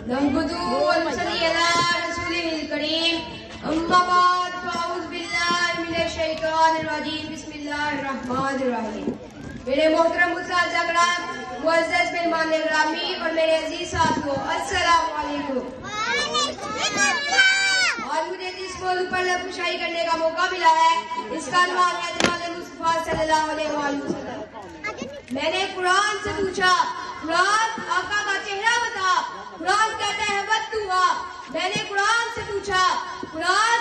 نحمده ونصلي على رسوله الكريم أما بعد فأعوذ بالله من الشيطان الرجيم بسم الله الرحمن الرحيم. میرے محترم اساتذہ کرام، معزز مہمان گرامی اور میرے عزیز ساتھیوں، السلام علیکم. آج مجھے جس موضوع پر لفظ کرنے کا موقع ملا ہے اس کا عنوان ہے جناب مصطفیٰ صلی اللہ علیہ وسلم. میں نے قرآن سے پوچھا، قرآن آقا کا چہرہ بتا. قرآن کہتا ہے وَدُّوَا. میں نے قرآن سے پوچھا، قرآن